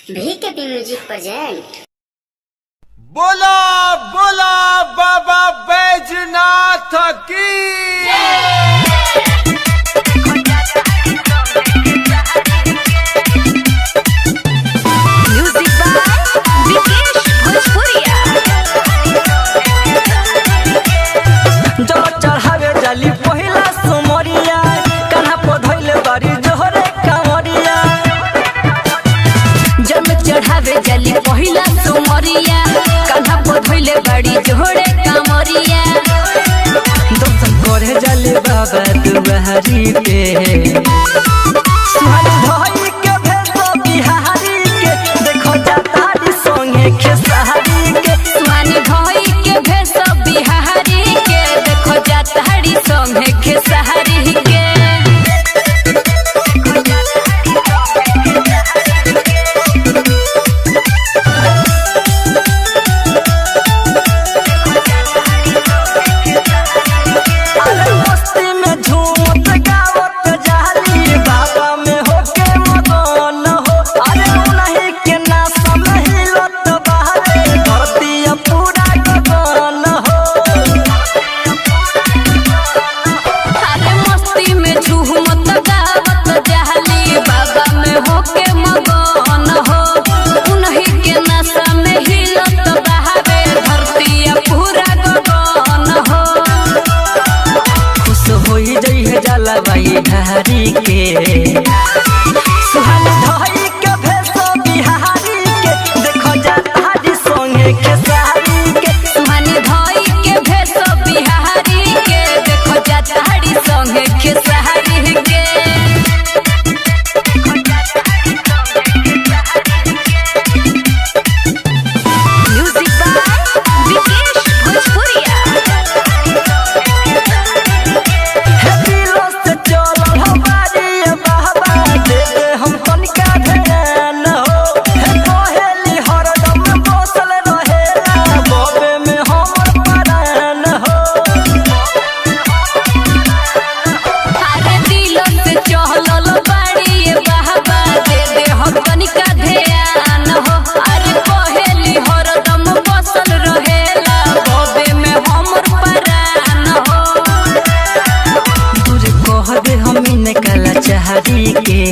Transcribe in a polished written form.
VKP music present. बोला बोला बाबा बैजनाथ की। म्यूजिक बाय विकेश भोजपुरिया। जब चढ़ावे जाली पहिला सुमरिया कान्हा पर धइले बारी जोहरे कांवरिया। जब चढ़ावे जली पहिला सुमरिया कान्हा पर धइले बड़ी जोड़े कामरिया। दर्शन करे जाली बाबा दुआरी पे सुहानी धई के भेजो बिहारी के देखो जातारी संगे खेसारी के। सुहानी भई के भेष बिहारी के देखो जाताड़ी संगे खेसारी के। अरे मस्ती में झूमत गावत जाली बाबा में होके मगन हो। अरे उन्हीं के नाम में हिलत बहरे धरती पूरा गगन हो। अरे मस्ती में झूमत गावत जाली बाबा में होके मगन हो। उन्हीं के नशा में हिलत बहावे धरती पूरा गगन हो। खुश होई जई है जाला बाई धारी के सुहानी धई के भेसो बिहारी के देखो जातारी संगे खेसारी के। सुहानी भई के भेष बिहारी के देखो जाताड़ी संगे खेसारी के। म्यूजिक बाय विकेश भोजपुरिया। हे दिलों से चलल हमारी बाबा दे दे हम तनिका ध्यान हो। हे कोहेली हरदम बसल रहेला बबे में हमर परान हो। अरे दिलों से चहलल बाड़ी बाबा दे दे हम तनिका ध्यान हो। अरे कोहेली हरदम बसल रहेला बबे में हमर परान हो। दूर कह दे हम इन कला चाहरी के